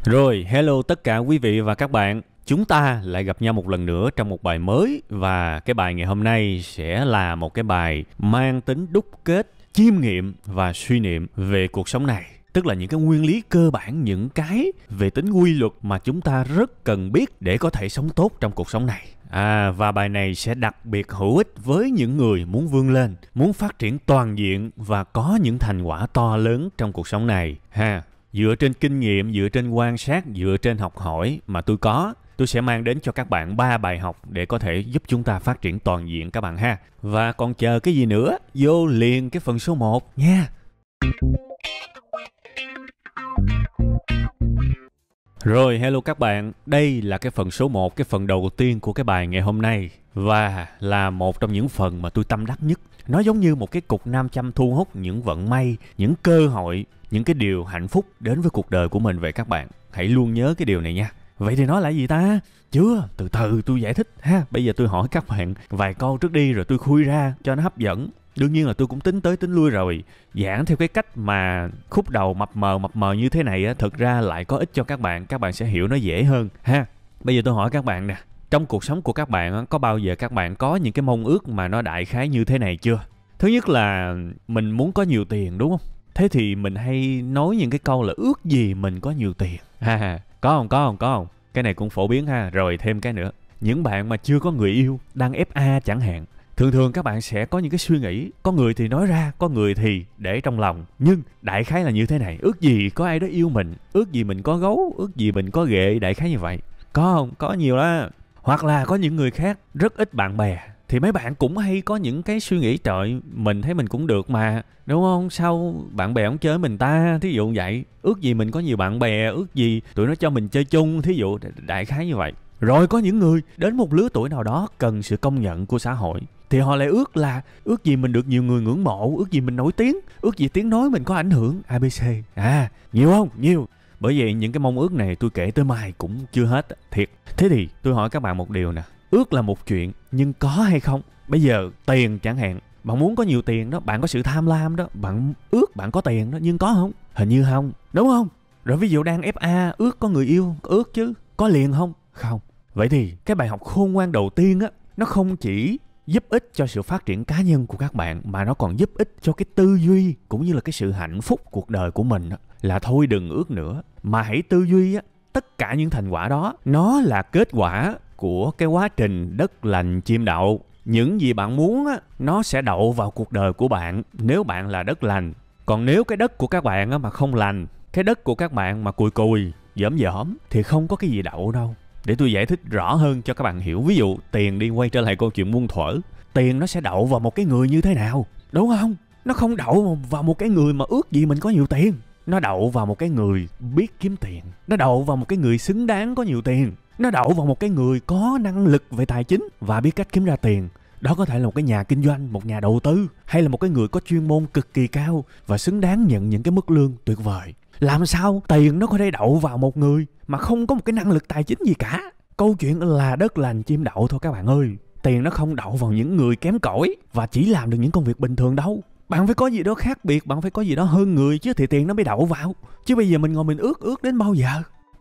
Rồi, hello tất cả quý vị và các bạn. Chúng ta lại gặp nhau một lần nữa trong một bài mới. Và cái bài ngày hôm nay sẽ là một cái bài mang tính đúc kết, chiêm nghiệm và suy niệm về cuộc sống này. Tức là những cái nguyên lý cơ bản, những cái về tính quy luật mà chúng ta rất cần biết để có thể sống tốt trong cuộc sống này. Và bài này sẽ đặc biệt hữu ích với những người muốn vươn lên, muốn phát triển toàn diện và có những thành quả to lớn trong cuộc sống này. Dựa trên kinh nghiệm, dựa trên quan sát, dựa trên học hỏi mà tôi sẽ mang đến cho các bạn 3 bài học để có thể giúp chúng ta phát triển toàn diện các bạn ha. Và còn chờ cái gì nữa, vô liền cái phần số 1 nha. Rồi, hello các bạn, đây là cái phần số 1, cái phần đầu tiên của cái bài ngày hôm nay. Và là một trong những phần mà tôi tâm đắc nhất. Nó giống như một cái cục nam châm thu hút những vận may, những cơ hội, những cái điều hạnh phúc đến với cuộc đời của mình vậy các bạn. Hãy luôn nhớ cái điều này nha. Vậy thì nó là gì ta? Chưa, từ từ tôi giải thích ha. Bây giờ tôi hỏi các bạn vài câu trước đi rồi tôi khui ra cho nó hấp dẫn. Đương nhiên là tôi cũng tính tới tính lui rồi. Giảng theo cái cách mà khúc đầu mập mờ như thế này á, thực ra lại có ích cho các bạn sẽ hiểu nó dễ hơn ha. Bây giờ tôi hỏi các bạn nè, trong cuộc sống của các bạn á, có bao giờ các bạn có những cái mong ước mà nó đại khái như thế này chưa? Thứ nhất là mình muốn có nhiều tiền đúng không? Thế thì mình hay nói những cái câu là ước gì mình có nhiều tiền. Có không? Cái này cũng phổ biến ha. Rồi thêm cái nữa. Những bạn mà chưa có người yêu, đang FA chẳng hạn. Thường các bạn sẽ có những cái suy nghĩ. Có người thì nói ra, có người thì để trong lòng. Nhưng đại khái là như thế này. Ước gì có ai đó yêu mình. Ước gì mình có gấu. Ước gì mình có ghệ. Đại khái như vậy. Có không? Có nhiều đó. Hoặc là có những người khác rất ít bạn bè. Thì mấy bạn cũng hay có những cái suy nghĩ trời, mình thấy mình cũng được mà, đúng không? Sao bạn bè không chơi mình ta? Thí dụ vậy. Ước gì mình có nhiều bạn bè, ước gì tụi nó cho mình chơi chung, thí dụ đại khái như vậy. Rồi có những người đến một lứa tuổi nào đó cần sự công nhận của xã hội. Thì họ lại ước gì mình được nhiều người ngưỡng mộ, ước gì mình nổi tiếng, ước gì tiếng nói mình có ảnh hưởng, ABC. Nhiều không? Nhiều. Bởi vậy những cái mong ước này tôi kể tới mai cũng chưa hết, thiệt. Thế thì tôi hỏi các bạn một điều nè. Ước là một chuyện, nhưng có hay không? Bây giờ tiền chẳng hạn, bạn muốn có nhiều tiền đó, bạn có sự tham lam đó, bạn ước bạn có tiền đó, nhưng có không? Hình như không, đúng không? Rồi ví dụ đang FA, ước có người yêu, ước chứ, có liền không? Không. Vậy thì cái bài học khôn ngoan đầu tiên á, nó không chỉ giúp ích cho sự phát triển cá nhân của các bạn, mà nó còn giúp ích cho cái tư duy cũng như là cái sự hạnh phúc cuộc đời của mình á. Là thôi đừng ước nữa, mà hãy tư duy á, tất cả những thành quả đó, nó là kết quả của cái quá trình đất lành chim đậu. Những gì bạn muốn á, nó sẽ đậu vào cuộc đời của bạn nếu bạn là đất lành. Còn nếu cái đất của các bạn á, mà không lành, cái đất của các bạn mà cùi cùi, dởm thì không có cái gì đậu đâu. Để tôi giải thích rõ hơn cho các bạn hiểu. Ví dụ tiền đi, quay trở lại câu chuyện muôn thuở. Tiền nó sẽ đậu vào một cái người như thế nào, đúng không? Nó không đậu vào một cái người mà ước gì mình có nhiều tiền. Nó đậu vào một cái người biết kiếm tiền. Nó đậu vào một cái người xứng đáng có nhiều tiền. Nó đậu vào một cái người có năng lực về tài chính và biết cách kiếm ra tiền. Đó có thể là một cái nhà kinh doanh, một nhà đầu tư, hay là một cái người có chuyên môn cực kỳ cao và xứng đáng nhận những cái mức lương tuyệt vời. Làm sao tiền nó có thể đậu vào một người mà không có một cái năng lực tài chính gì cả? Câu chuyện là đất lành chim đậu thôi các bạn ơi. Tiền nó không đậu vào những người kém cỏi và chỉ làm được những công việc bình thường đâu. Bạn phải có gì đó khác biệt, bạn phải có gì đó hơn người chứ thì tiền nó mới đậu vào. Chứ bây giờ mình ngồi mình ước đến bao giờ?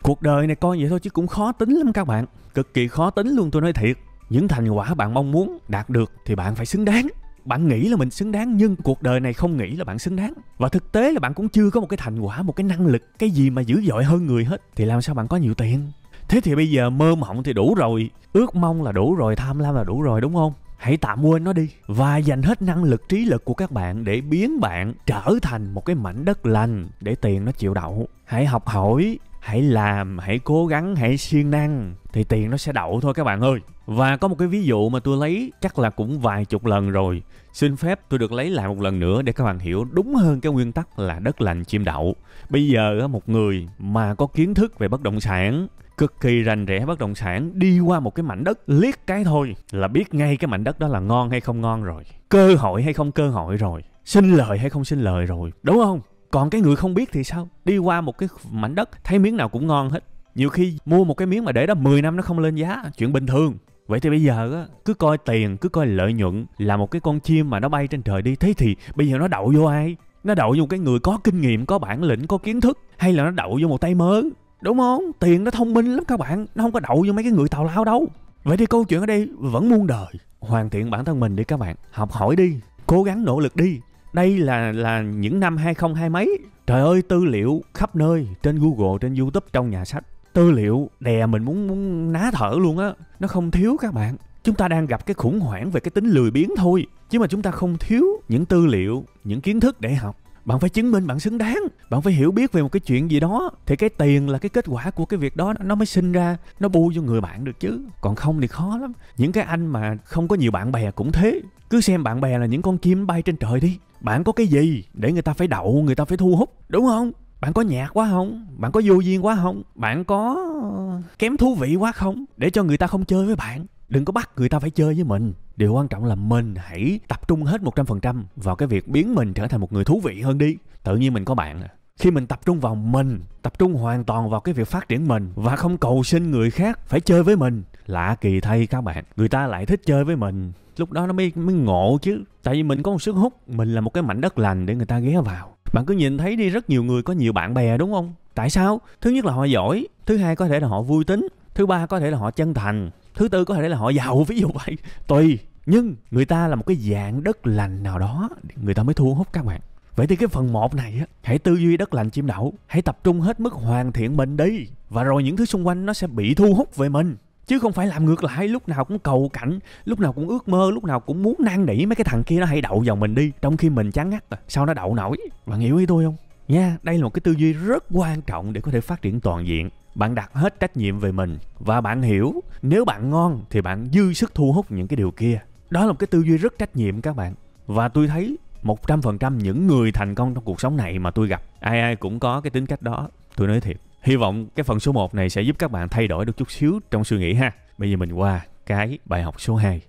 Cuộc đời này coi vậy thôi chứ cũng khó tính lắm các bạn. Cực kỳ khó tính luôn, tôi nói thiệt. Những thành quả bạn mong muốn đạt được thì bạn phải xứng đáng. Bạn nghĩ là mình xứng đáng nhưng cuộc đời này không nghĩ là bạn xứng đáng. Và thực tế là bạn cũng chưa có một cái thành quả, một cái năng lực, cái gì mà dữ dội hơn người hết. Thì làm sao bạn có nhiều tiền? Thế thì bây giờ mơ mộng thì đủ rồi, ước mong là đủ rồi, tham lam là đủ rồi, đúng không? Hãy tạm quên nó đi và dành hết năng lực trí lực của các bạn để biến bạn trở thành một cái mảnh đất lành để tiền nó chịu đậu. Hãy học hỏi, hãy làm, hãy cố gắng, hãy siêng năng thì tiền nó sẽ đậu thôi các bạn ơi. Và có một cái ví dụ mà tôi lấy chắc là cũng vài chục lần rồi. Xin phép tôi được lấy lại một lần nữa để các bạn hiểu đúng hơn cái nguyên tắc là đất lành chim đậu. Bây giờ một người mà có kiến thức về bất động sản, cực kỳ rành rẽ bất động sản, đi qua một cái mảnh đất liếc cái thôi là biết ngay cái mảnh đất đó là ngon hay không ngon rồi, cơ hội hay không cơ hội rồi, sinh lời hay không sinh lời rồi, đúng không? Còn cái người không biết thì sao? Đi qua một cái mảnh đất thấy miếng nào cũng ngon hết. Nhiều khi mua một cái miếng mà để đó 10 năm nó không lên giá, chuyện bình thường. Vậy thì bây giờ á, cứ coi tiền, cứ coi lợi nhuận là một cái con chim mà nó bay trên trời đi. Thế thì bây giờ nó đậu vô ai? Nó đậu vô một cái người có kinh nghiệm, có bản lĩnh, có kiến thức, hay là nó đậu vô một tay mơ? đúng không? Tiền nó thông minh lắm các bạn, nó không có đậu vô mấy cái người tào lao đâu. Vậy thì câu chuyện ở đây vẫn muôn đời. Hoàn thiện bản thân mình đi các bạn, học hỏi đi, cố gắng nỗ lực đi. Đây là những năm 2020 mấy. Trời ơi, tư liệu khắp nơi, trên Google, trên YouTube, trong nhà sách. Tư liệu đè mình muốn ná thở luôn á. Nó không thiếu các bạn. Chúng ta đang gặp cái khủng hoảng về cái tính lười biếng thôi. Chứ mà chúng ta không thiếu những tư liệu, những kiến thức để học. Bạn phải chứng minh bạn xứng đáng. Bạn phải hiểu biết về một cái chuyện gì đó. Thì cái tiền là cái kết quả của cái việc đó, nó mới sinh ra, nó bu vô người bạn được chứ. Còn không thì khó lắm. Những cái anh mà không có nhiều bạn bè cũng thế. Cứ xem bạn bè là những con chim bay trên trời đi. Bạn có cái gì để người ta phải đậu, người ta phải thu hút, đúng không? Bạn có nhạc quá không? Bạn có vô duyên quá không? Bạn có kém thú vị quá không? Để cho người ta không chơi với bạn. Đừng có bắt người ta phải chơi với mình. Điều quan trọng là mình hãy tập trung hết 100% vào cái việc biến mình trở thành một người thú vị hơn đi. Tự nhiên mình có bạn à. Khi mình tập trung vào mình, tập trung hoàn toàn vào cái việc phát triển mình và không cầu xin người khác phải chơi với mình, lạ kỳ thay các bạn, người ta lại thích chơi với mình. Lúc đó nó mới ngộ chứ. Tại vì mình có một sức hút, mình là một cái mảnh đất lành để người ta ghé vào. Bạn cứ nhìn thấy đi, rất nhiều người có nhiều bạn bè đúng không? Tại sao? Thứ nhất là họ giỏi, thứ hai có thể là họ vui tính, thứ ba có thể là họ chân thành, thứ tư có thể là họ giàu, ví dụ vậy. Tùy. Nhưng người ta là một cái dạng đất lành nào đó, người ta mới thu hút các bạn. Vậy thì cái phần 1 này á, hãy tư duy đất lành chim đậu, hãy tập trung hết mức hoàn thiện mình đi. Và rồi những thứ xung quanh nó sẽ bị thu hút về mình. Chứ không phải làm ngược lại, lúc nào cũng cầu cạnh, lúc nào cũng ước mơ, lúc nào cũng muốn năn nỉ mấy cái thằng kia nó hãy đậu vào mình đi, trong khi mình chán ngắt à. Sao nó đậu nổi? Bạn hiểu ý tôi không? Nha, đây là một cái tư duy rất quan trọng để có thể phát triển toàn diện. Bạn đặt hết trách nhiệm về mình và bạn hiểu nếu bạn ngon thì bạn dư sức thu hút những cái điều kia. Đó là một cái tư duy rất trách nhiệm các bạn. Và tôi thấy 100% những người thành công trong cuộc sống này mà tôi gặp, ai cũng có cái tính cách đó. Tôi nói thiệt. Hy vọng cái phần số 1 này sẽ giúp các bạn thay đổi được chút xíu trong suy nghĩ ha. Bây giờ mình qua cái bài học số 2.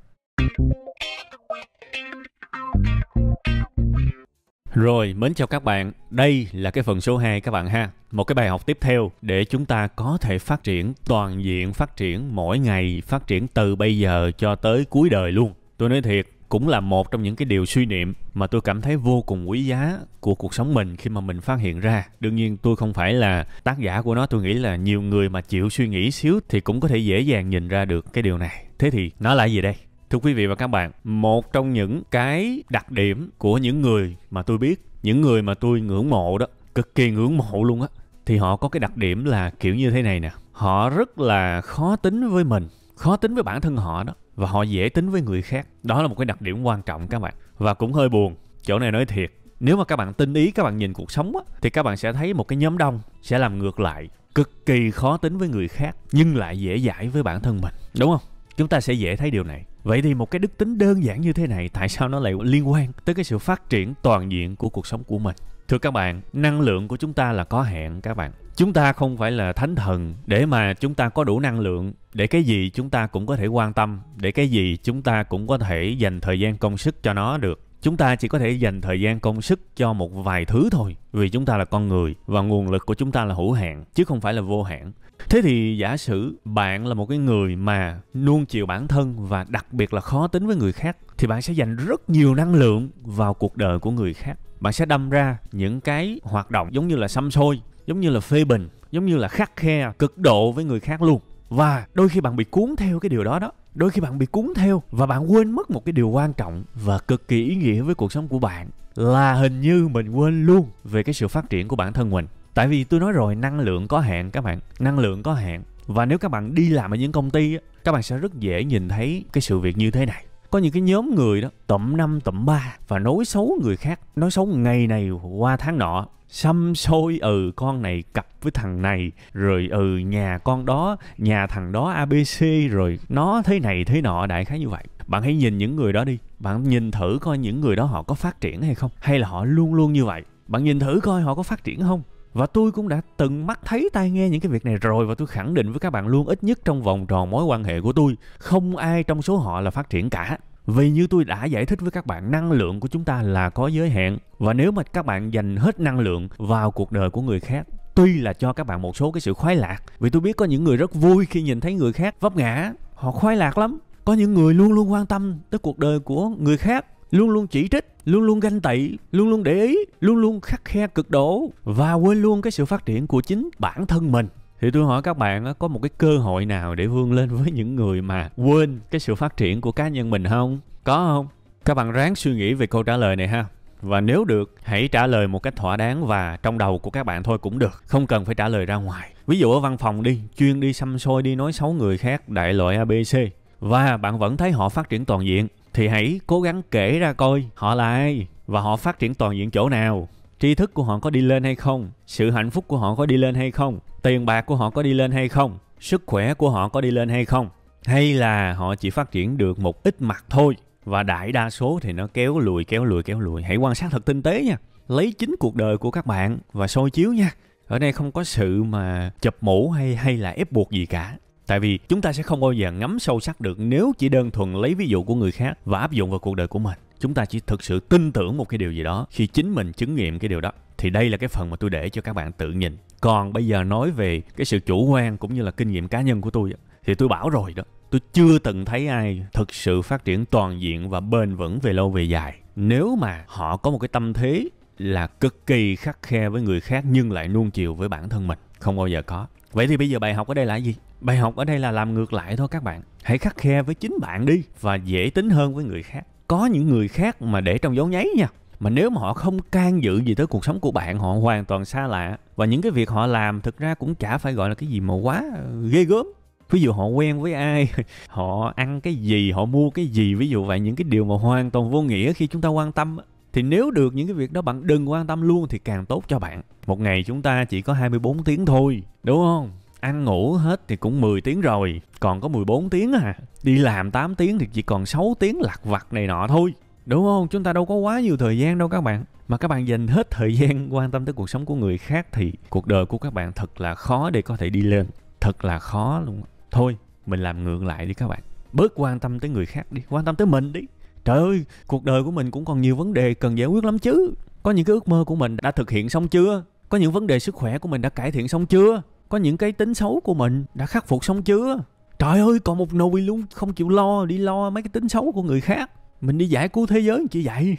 Rồi, mến chào các bạn. Đây là cái phần số 2 các bạn ha. Một cái bài học tiếp theo để chúng ta có thể phát triển toàn diện, phát triển mỗi ngày, phát triển từ bây giờ cho tới cuối đời luôn. Tôi nói thiệt, cũng là một trong những cái điều suy niệm mà tôi cảm thấy vô cùng quý giá của cuộc sống mình khi mà mình phát hiện ra. Đương nhiên tôi không phải là tác giả của nó, tôi nghĩ là nhiều người mà chịu suy nghĩ xíu thì cũng có thể dễ dàng nhìn ra được cái điều này. Thế thì nó là gì đây? Thưa quý vị và các bạn, một trong những cái đặc điểm của những người mà tôi biết, những người mà tôi ngưỡng mộ đó, cực kỳ ngưỡng mộ luôn á, thì họ có cái đặc điểm là kiểu như thế này nè. Họ rất là khó tính với mình, khó tính với bản thân họ đó, và họ dễ tính với người khác. Đó là một cái đặc điểm quan trọng các bạn. Và cũng hơi buồn, chỗ này nói thiệt, nếu mà các bạn tinh ý, các bạn nhìn cuộc sống á, thì các bạn sẽ thấy một cái nhóm đông sẽ làm ngược lại, cực kỳ khó tính với người khác nhưng lại dễ dãi với bản thân mình, đúng không? Chúng ta sẽ dễ thấy điều này. Vậy thì một cái đức tính đơn giản như thế này, tại sao nó lại liên quan tới cái sự phát triển toàn diện của cuộc sống của mình? Thưa các bạn, năng lượng của chúng ta là có hạn các bạn. Chúng ta không phải là thánh thần để mà chúng ta có đủ năng lượng để cái gì chúng ta cũng có thể quan tâm, để cái gì chúng ta cũng có thể dành thời gian công sức cho nó được. Chúng ta chỉ có thể dành thời gian công sức cho một vài thứ thôi, vì chúng ta là con người và nguồn lực của chúng ta là hữu hạn chứ không phải là vô hạn. Thế thì giả sử bạn là một cái người mà nuông chiều bản thân và đặc biệt là khó tính với người khác, thì bạn sẽ dành rất nhiều năng lượng vào cuộc đời của người khác. Bạn sẽ đâm ra những cái hoạt động giống như là săm soi, giống như là phê bình, giống như là khắt khe cực độ với người khác luôn. Và đôi khi bạn bị cuốn theo cái điều đó đó. Đôi khi bạn bị cuốn theo và bạn quên mất một cái điều quan trọng và cực kỳ ý nghĩa với cuộc sống của bạn, là hình như mình quên luôn về cái sự phát triển của bản thân mình. Tại vì tôi nói rồi, năng lượng có hạn các bạn, năng lượng có hạn. Và nếu các bạn đi làm ở những công ty, các bạn sẽ rất dễ nhìn thấy cái sự việc như thế này. Có những cái nhóm người đó tụm 5 tụm 3 và nói xấu người khác, nói xấu ngày này qua tháng nọ, săm soi con này cặp với thằng này, rồi nhà con đó, nhà thằng đó ABC, rồi nó thế này thế nọ, đại khái như vậy. Bạn hãy nhìn những người đó đi, bạn nhìn thử coi những người đó họ có phát triển hay không, hay là họ luôn luôn như vậy. Bạn nhìn thử coi họ có phát triển không. Và tôi cũng đã từng mắt thấy tai nghe những cái việc này rồi, và tôi khẳng định với các bạn luôn, ít nhất trong vòng tròn mối quan hệ của tôi, không ai trong số họ là phát triển cả. Vì như tôi đã giải thích với các bạn, năng lượng của chúng ta là có giới hạn. Và nếu mà các bạn dành hết năng lượng vào cuộc đời của người khác, tuy là cho các bạn một số cái sự khoái lạc, vì tôi biết có những người rất vui khi nhìn thấy người khác vấp ngã, họ khoái lạc lắm. Có những người luôn luôn quan tâm tới cuộc đời của người khác, luôn luôn chỉ trích, luôn luôn ganh tị, luôn luôn để ý, luôn luôn khắt khe cực độ, và quên luôn cái sự phát triển của chính bản thân mình. Thì tôi hỏi các bạn có một cái cơ hội nào để vươn lên với những người mà quên cái sự phát triển của cá nhân mình không? Có không? Các bạn ráng suy nghĩ về câu trả lời này ha. Và nếu được, hãy trả lời một cách thỏa đáng và trong đầu của các bạn thôi cũng được. Không cần phải trả lời ra ngoài. Ví dụ ở văn phòng đi, chuyên đi xăm xôi đi nói xấu người khác, đại loại ABC. Và bạn vẫn thấy họ phát triển toàn diện. Thì hãy cố gắng kể ra coi họ là ai và họ phát triển toàn diện chỗ nào. Tri thức của họ có đi lên hay không? Sự hạnh phúc của họ có đi lên hay không? Tiền bạc của họ có đi lên hay không? Sức khỏe của họ có đi lên hay không? Hay là họ chỉ phát triển được một ít mặt thôi? Và đại đa số thì nó kéo lùi. Hãy quan sát thật tinh tế nha. Lấy chính cuộc đời của các bạn và soi chiếu nha. Ở đây không có sự mà chụp mũ hay là ép buộc gì cả. Tại vì chúng ta sẽ không bao giờ ngắm sâu sắc được nếu chỉ đơn thuần lấy ví dụ của người khác và áp dụng vào cuộc đời của mình. Chúng ta chỉ thực sự tin tưởng một cái điều gì đó khi chính mình chứng nghiệm cái điều đó. Thì đây là cái phần mà tôi để cho các bạn tự nhìn. Còn bây giờ nói về cái sự chủ quan cũng như là kinh nghiệm cá nhân của tôi thì tôi bảo rồi đó. Tôi chưa từng thấy ai thực sự phát triển toàn diện và bền vững về lâu về dài nếu mà họ có một cái tâm thế là cực kỳ khắt khe với người khác nhưng lại nuông chiều với bản thân mình. Không bao giờ có. Vậy thì bây giờ bài học ở đây là gì? Bài học ở đây là làm ngược lại thôi các bạn. Hãy khắt khe với chính bạn đi và dễ tính hơn với người khác. Có những người khác mà để trong dấu nháy nha. Mà nếu mà họ không can dự gì tới cuộc sống của bạn, họ hoàn toàn xa lạ. Và những cái việc họ làm thực ra cũng chả phải gọi là cái gì mà quá ghê gớm. Ví dụ họ quen với ai, họ ăn cái gì, họ mua cái gì. Ví dụ vậy, những cái điều mà hoàn toàn vô nghĩa khi chúng ta quan tâm. Thì nếu được những cái việc đó bạn đừng quan tâm luôn thì càng tốt cho bạn. Một ngày chúng ta chỉ có 24 tiếng thôi, đúng không? Ăn ngủ hết thì cũng 10 tiếng rồi, còn có 14 tiếng à. Đi làm 8 tiếng thì chỉ còn 6 tiếng lặt vặt này nọ thôi. Đúng không? Chúng ta đâu có quá nhiều thời gian đâu các bạn. Mà các bạn dành hết thời gian quan tâm tới cuộc sống của người khác thì cuộc đời của các bạn thật là khó để có thể đi lên. Thật là khó luôn. Thôi, mình làm ngược lại đi các bạn. Bớt quan tâm tới người khác đi, quan tâm tới mình đi. Trời ơi, cuộc đời của mình cũng còn nhiều vấn đề cần giải quyết lắm chứ. Có những cái ước mơ của mình đã thực hiện xong chưa? Có những vấn đề sức khỏe của mình đã cải thiện xong chưa? Có những cái tính xấu của mình đã khắc phục xong chưa? Trời ơi, còn một nồi luôn không chịu đi lo mấy cái tính xấu của người khác. Mình đi giải cứu thế giới chỉ vậy.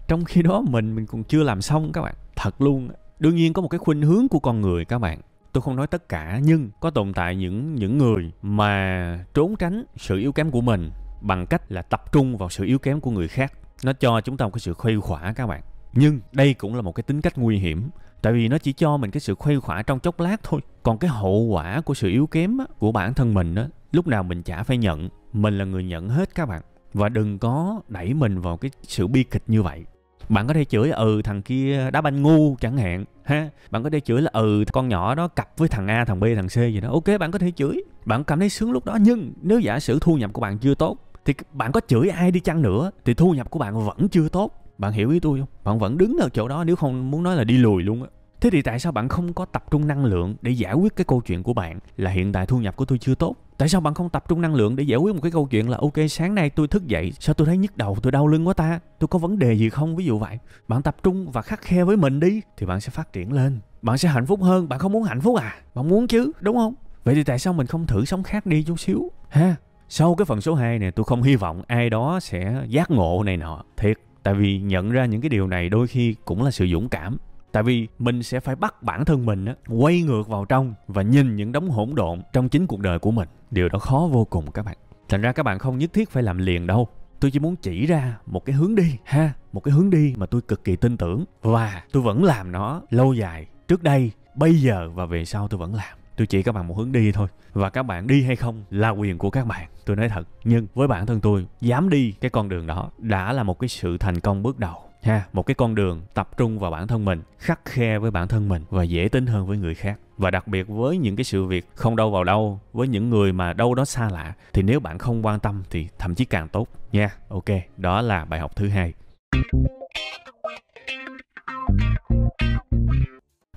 Trong khi đó mình còn chưa làm xong các bạn. Thật luôn. Đương nhiên có một cái khuynh hướng của con người các bạn. Tôi không nói tất cả nhưng có tồn tại những người mà trốn tránh sự yếu kém của mình bằng cách là tập trung vào sự yếu kém của người khác. Nó cho chúng ta một cái sự khuây khỏa các bạn. Nhưng đây cũng là một cái tính cách nguy hiểm. Tại vì nó chỉ cho mình cái sự khuây khỏa trong chốc lát thôi. Còn cái hậu quả của sự yếu kém của bản thân mình đó, lúc nào mình chả phải nhận. Mình là người nhận hết các bạn. Và đừng có đẩy mình vào cái sự bi kịch như vậy. Bạn có thể chửi thằng kia đá banh ngu chẳng hạn ha. Bạn có thể chửi là con nhỏ đó cặp với thằng A, thằng B, thằng C gì đó. Ok, bạn có thể chửi. Bạn cảm thấy sướng lúc đó. Nhưng nếu giả sử thu nhập của bạn chưa tốt thì bạn có chửi ai đi chăng nữa thì thu nhập của bạn vẫn chưa tốt. Bạn hiểu ý tôi không? Bạn vẫn đứng ở chỗ đó, nếu không muốn nói là đi lùi luôn á. Thế thì tại sao bạn không có tập trung năng lượng để giải quyết cái câu chuyện của bạn là hiện tại thu nhập của tôi chưa tốt? Tại sao bạn không tập trung năng lượng để giải quyết một cái câu chuyện là ok, sáng nay tôi thức dậy, sao tôi thấy nhức đầu, tôi đau lưng quá ta? Tôi có vấn đề gì không? Ví dụ vậy. Bạn tập trung và khắt khe với mình đi thì bạn sẽ phát triển lên. Bạn sẽ hạnh phúc hơn. Bạn không muốn hạnh phúc à? Bạn muốn chứ, đúng không? Vậy thì tại sao mình không thử sống khác đi chút xíu? Ha? Sau cái phần số 2 này tôi không hy vọng ai đó sẽ giác ngộ này nọ. Thiệt. Tại vì nhận ra những cái điều này đôi khi cũng là sự dũng cảm. Tại vì mình sẽ phải bắt bản thân mình quay ngược vào trong và nhìn những đống hỗn độn trong chính cuộc đời của mình. Điều đó khó vô cùng các bạn. Thành ra các bạn không nhất thiết phải làm liền đâu. Tôi chỉ muốn chỉ ra một cái hướng đi ha. Một cái hướng đi mà tôi cực kỳ tin tưởng. Và tôi vẫn làm nó lâu dài. Trước đây, bây giờ và về sau tôi vẫn làm. Tôi chỉ các bạn một hướng đi thôi. Và các bạn đi hay không là quyền của các bạn. Tôi nói thật. Nhưng với bản thân tôi, dám đi cái con đường đó đã là một cái sự thành công bước đầu. Ha, một cái con đường tập trung vào bản thân mình, khắt khe với bản thân mình và dễ tính hơn với người khác. Và đặc biệt với những cái sự việc không đâu vào đâu, với những người mà đâu đó xa lạ, thì nếu bạn không quan tâm thì thậm chí càng tốt nha. Ok, đó là bài học thứ 2.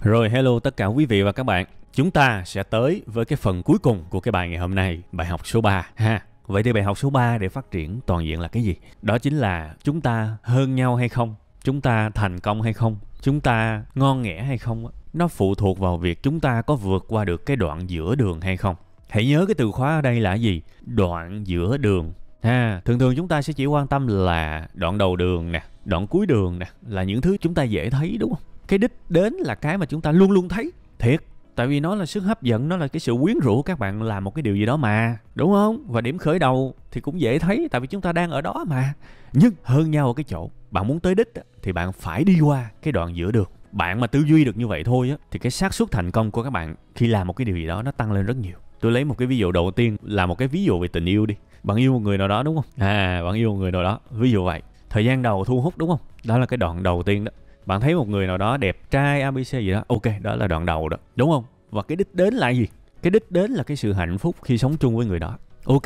Rồi, hello tất cả quý vị và các bạn. Chúng ta sẽ tới với cái phần cuối cùng của cái bài ngày hôm nay, bài học số 3 ha. Vậy thì bài học số 3 để phát triển toàn diện là cái gì? Đó chính là chúng ta hơn nhau hay không? Chúng ta thành công hay không? Chúng ta ngon nghẻ hay không? Nó phụ thuộc vào việc chúng ta có vượt qua được cái đoạn giữa đường hay không. Hãy nhớ cái từ khóa ở đây là gì? Đoạn giữa đường. Thường thường chúng ta sẽ chỉ quan tâm là đoạn đầu đường nè, đoạn cuối đường nè, là những thứ chúng ta dễ thấy đúng không? Cái đích đến là cái mà chúng ta luôn luôn thấy. Thiệt. Tại vì nó là sức hấp dẫn, nó là cái sự quyến rũ các bạn làm một cái điều gì đó mà, đúng không? Và điểm khởi đầu thì cũng dễ thấy, tại vì chúng ta đang ở đó mà. Nhưng hơn nhau ở cái chỗ, bạn muốn tới đích thì bạn phải đi qua cái đoạn giữa đường. Bạn mà tư duy được như vậy thôi thì cái xác suất thành công của các bạn khi làm một cái điều gì đó nó tăng lên rất nhiều. Tôi lấy một cái ví dụ đầu tiên là một cái ví dụ về tình yêu đi. Bạn yêu một người nào đó đúng không? Bạn yêu một người nào đó, ví dụ vậy. Thời gian đầu thu hút đúng không? Đó là cái đoạn đầu tiên đó. Bạn thấy một người nào đó đẹp trai ABC gì đó, ok, đó là đoạn đầu đó, đúng không? Và cái đích đến là gì? Cái đích đến là cái sự hạnh phúc khi sống chung với người đó. Ok,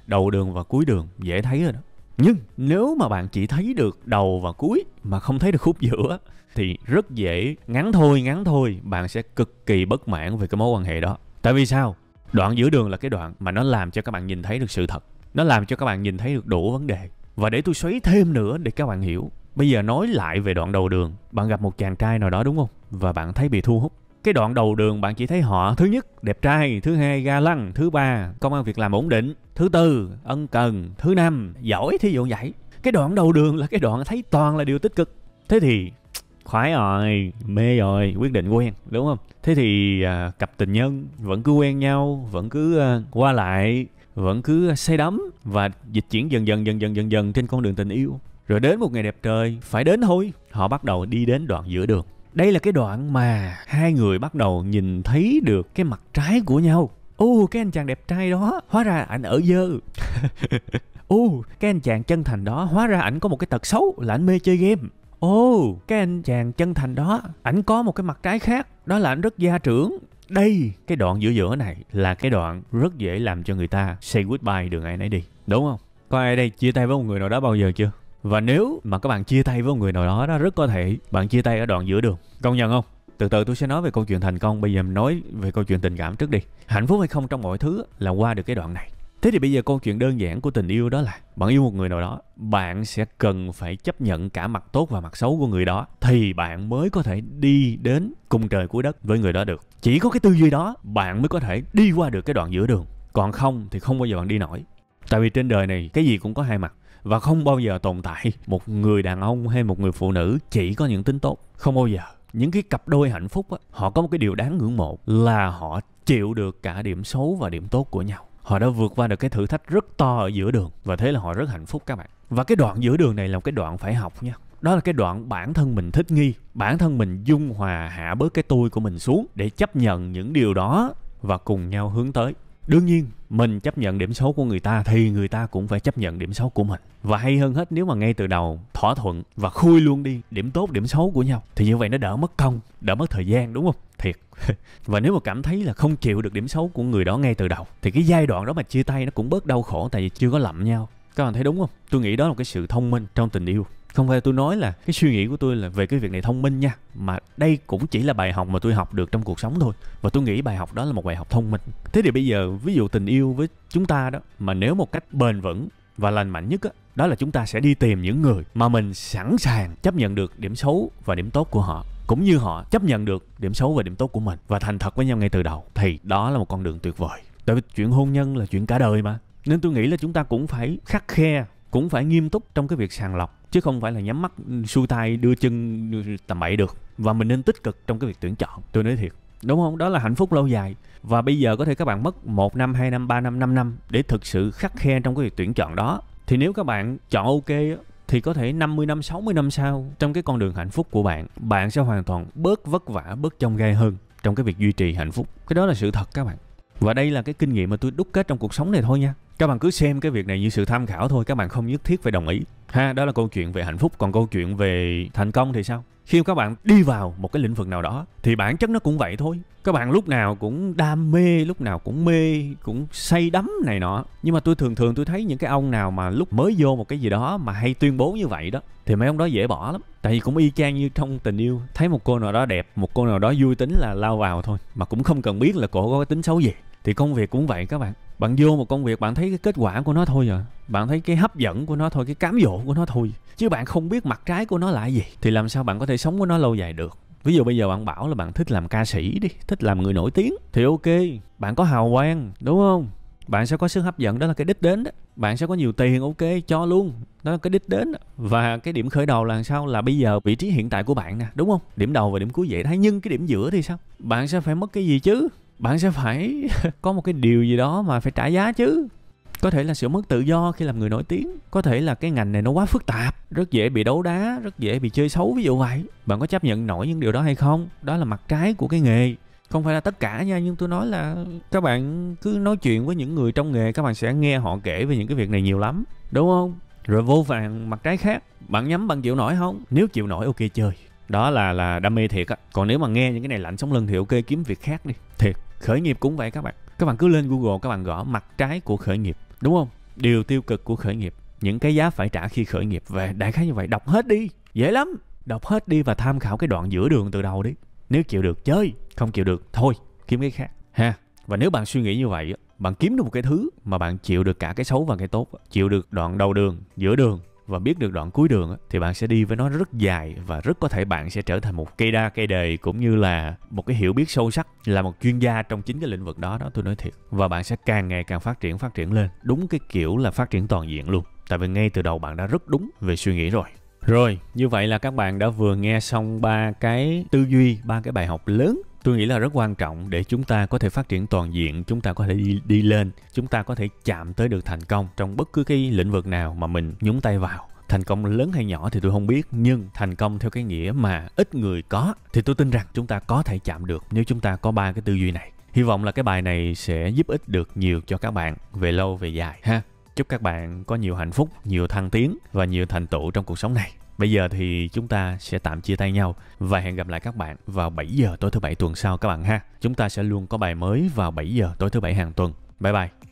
đầu đường và cuối đường dễ thấy rồi đó. Nhưng nếu mà bạn chỉ thấy được đầu và cuối mà không thấy được khúc giữa thì rất dễ, ngắn thôi bạn sẽ cực kỳ bất mãn về cái mối quan hệ đó. Tại vì sao? Đoạn giữa đường là cái đoạn mà nó làm cho các bạn nhìn thấy được sự thật. Nó làm cho các bạn nhìn thấy được đủ vấn đề. Và để tôi xoáy thêm nữa để các bạn hiểu. Bây giờ nói lại về đoạn đầu đường. Bạn gặp một chàng trai nào đó đúng không? Và bạn thấy bị thu hút. Cái đoạn đầu đường bạn chỉ thấy họ, thứ nhất đẹp trai, thứ hai ga lăng, thứ ba công ăn việc làm ổn định, thứ tư ân cần, thứ năm giỏi, thí dụ vậy. Cái đoạn đầu đường là cái đoạn thấy toàn là điều tích cực. Thế thì khoái rồi, mê rồi, quyết định quen, đúng không? Thế thì cặp tình nhân vẫn cứ quen nhau, vẫn cứ qua lại, vẫn cứ say đắm và dịch chuyển dần dần trên con đường tình yêu. Rồi đến một ngày đẹp trời, phải đến thôi, họ bắt đầu đi đến đoạn giữa đường. Đây là cái đoạn mà hai người bắt đầu nhìn thấy được cái mặt trái của nhau. Cái anh chàng đẹp trai đó, hóa ra ảnh ở dơ. Cái anh chàng chân thành đó, hóa ra ảnh có một cái tật xấu là ảnh mê chơi game. Cái anh chàng chân thành đó, ảnh có một cái mặt trái khác, đó là ảnh rất gia trưởng. Đây, cái đoạn giữa này là cái đoạn rất dễ làm cho người ta say goodbye đường ai nấy đi, đúng không? Có ai đây chia tay với một người nào đó bao giờ chưa? Và nếu mà các bạn chia tay với một người nào đó, rất có thể bạn chia tay ở đoạn giữa đường. Công nhận không? Từ từ tôi sẽ nói về câu chuyện thành công. Bây giờ mình nói về câu chuyện tình cảm trước đi. Hạnh phúc hay không trong mọi thứ là qua được cái đoạn này. Thế thì bây giờ câu chuyện đơn giản của tình yêu đó là bạn yêu một người nào đó, bạn sẽ cần phải chấp nhận cả mặt tốt và mặt xấu của người đó thì bạn mới có thể đi đến cùng trời cuối đất với người đó được. Chỉ có cái tư duy đó bạn mới có thể đi qua được cái đoạn giữa đường. Còn không thì không bao giờ bạn đi nổi. Tại vì trên đời này cái gì cũng có hai mặt. Và không bao giờ tồn tại một người đàn ông hay một người phụ nữ chỉ có những tính tốt. Không bao giờ. Những cái cặp đôi hạnh phúc á, họ có một cái điều đáng ngưỡng mộ là họ chịu được cả điểm xấu và điểm tốt của nhau. Họ đã vượt qua được cái thử thách rất to ở giữa đường và thế là họ rất hạnh phúc các bạn. Và cái đoạn giữa đường này là một cái đoạn phải học nha. Đó là cái đoạn bản thân mình thích nghi, bản thân mình dung hòa hạ bớt cái tôi của mình xuống để chấp nhận những điều đó và cùng nhau hướng tới. Đương nhiên, mình chấp nhận điểm xấu của người ta thì người ta cũng phải chấp nhận điểm xấu của mình. Và hay hơn hết nếu mà ngay từ đầu thỏa thuận và khui luôn đi điểm tốt, điểm xấu của nhau thì như vậy nó đỡ mất công, đỡ mất thời gian, đúng không? Thiệt. Và nếu mà cảm thấy là không chịu được điểm xấu của người đó ngay từ đầu thì cái giai đoạn đó mà chia tay nó cũng bớt đau khổ tại vì chưa có lậm nhau. Các bạn thấy đúng không? Tôi nghĩ đó là cái sự thông minh trong tình yêu. Không phải tôi nói là cái suy nghĩ của tôi là về cái việc này thông minh nha. Mà đây cũng chỉ là bài học mà tôi học được trong cuộc sống thôi. Và tôi nghĩ bài học đó là một bài học thông minh. Thế thì bây giờ ví dụ tình yêu với chúng ta đó, mà nếu một cách bền vững và lành mạnh nhất đó là chúng ta sẽ đi tìm những người mà mình sẵn sàng chấp nhận được điểm xấu và điểm tốt của họ, cũng như họ chấp nhận được điểm xấu và điểm tốt của mình và thành thật với nhau ngay từ đầu. Thì đó là một con đường tuyệt vời. Tại vì chuyện hôn nhân là chuyện cả đời mà. Nên tôi nghĩ là chúng ta cũng phải khắt khe, cũng phải nghiêm túc trong cái việc sàng lọc, chứ không phải là nhắm mắt xuôi tay đưa chân tầm bậy được. Và mình nên tích cực trong cái việc tuyển chọn. Tôi nói thiệt, đúng không? Đó là hạnh phúc lâu dài. Và bây giờ có thể các bạn mất 1 năm, 2 năm, 3 năm, 5 năm để thực sự khắt khe trong cái việc tuyển chọn đó. Thì nếu các bạn chọn ok thì có thể 50 năm, 60 năm sau trong cái con đường hạnh phúc của bạn, bạn sẽ hoàn toàn bớt vất vả, bớt chông gai hơn trong cái việc duy trì hạnh phúc. Cái đó là sự thật các bạn. Và đây là cái kinh nghiệm mà tôi đúc kết trong cuộc sống này thôi nha. Các bạn cứ xem cái việc này như sự tham khảo thôi, các bạn không nhất thiết phải đồng ý. Đó là câu chuyện về hạnh phúc. Còn câu chuyện về thành công thì sao? Khi các bạn đi vào một cái lĩnh vực nào đó thì bản chất nó cũng vậy thôi. Các bạn lúc nào cũng đam mê, lúc nào cũng mê, cũng say đắm này nọ. Nhưng mà tôi thường tôi thấy những cái ông nào mà lúc mới vô một cái gì đó mà hay tuyên bố như vậy đó thì mấy ông đó dễ bỏ lắm. Tại vì cũng y chang như trong tình yêu. Thấy một cô nào đó đẹp, một cô nào đó vui tính là lao vào thôi. Mà cũng không cần biết là cổ có cái tính xấu gì. Thì công việc cũng vậy các bạn. Bạn vô một công việc bạn thấy cái kết quả của nó thôi à. Bạn thấy cái hấp dẫn của nó thôi, cái cám dỗ của nó thôi. Chứ bạn không biết mặt trái của nó là gì. Thì làm sao bạn có thể sống với nó lâu dài được. Ví dụ bây giờ bạn bảo là bạn thích làm ca sĩ đi, thích làm người nổi tiếng. Thì ok, bạn có hào quang, đúng không? bạn sẽ có sức hấp dẫn, đó là cái đích đến đó. Bạn sẽ có nhiều tiền, ok, cho luôn, đó là cái đích đến đó. Và cái điểm khởi đầu là sao? Là bây giờ vị trí hiện tại của bạn nè, đúng không? Điểm đầu và điểm cuối vậy đó. Nhưng cái điểm giữa thì sao? Bạn sẽ phải mất cái gì chứ? Bạn sẽ phải có một cái điều gì đó mà phải trả giá chứ. Có thể là sự mất tự do khi làm người nổi tiếng. Có thể là cái ngành này nó quá phức tạp, rất dễ bị đấu đá, rất dễ bị chơi xấu, ví dụ vậy. Bạn có chấp nhận nổi những điều đó hay không? Đó là mặt trái của cái nghề. Không phải là tất cả nha, nhưng tôi nói là các bạn cứ nói chuyện với những người trong nghề, các bạn sẽ nghe họ kể về những cái việc này nhiều lắm, đúng không? Rồi vô vàn mặt trái khác. Bạn nhắm bạn chịu nổi không? Nếu chịu nổi, ok chơi. Đó là đam mê thiệt á. Còn nếu mà nghe những cái này lạnh sống lưng thì ok, kiếm việc khác đi. Thiệt, khởi nghiệp cũng vậy các bạn. Các bạn cứ lên Google, các bạn gõ mặt trái của khởi nghiệp, đúng không? Điều tiêu cực của khởi nghiệp, những cái giá phải trả khi khởi nghiệp, và đại khái như vậy. Đọc hết đi, dễ lắm. Đọc hết đi và tham khảo cái đoạn giữa đường từ đầu đi. Nếu chịu được chơi, không chịu được thôi, kiếm cái khác ha. Và nếu bạn suy nghĩ như vậy, bạn kiếm được một cái thứ mà bạn chịu được cả cái xấu và cái tốt, chịu được đoạn đầu đường, giữa đường và biết được đoạn cuối đường, thì bạn sẽ đi với nó rất dài, và rất có thể bạn sẽ trở thành một cây đa cây đề, cũng như là một cái hiểu biết sâu sắc, là một chuyên gia trong chính cái lĩnh vực đó, tôi nói thiệt. Và bạn sẽ càng ngày càng phát triển lên, đúng cái kiểu là phát triển toàn diện luôn. Tại vì ngay từ đầu bạn đã rất đúng về suy nghĩ rồi. Rồi, như vậy là các bạn đã vừa nghe xong 3 cái tư duy, 3 cái bài học lớn. Tôi nghĩ là rất quan trọng để chúng ta có thể phát triển toàn diện, chúng ta có thể đi lên, chúng ta có thể chạm tới được thành công trong bất cứ cái lĩnh vực nào mà mình nhúng tay vào. Thành công lớn hay nhỏ thì tôi không biết, nhưng thành công theo cái nghĩa mà ít người có thì tôi tin rằng chúng ta có thể chạm được nếu chúng ta có 3 cái tư duy này. Hy vọng là cái bài này sẽ giúp ích được nhiều cho các bạn về lâu về dài ha. Chúc các bạn có nhiều hạnh phúc, nhiều thăng tiến và nhiều thành tựu trong cuộc sống này. Bây giờ thì chúng ta sẽ tạm chia tay nhau và hẹn gặp lại các bạn vào 7 giờ tối thứ Bảy tuần sau các bạn ha. Chúng ta sẽ luôn có bài mới vào 7 giờ tối thứ Bảy hàng tuần. Bye bye.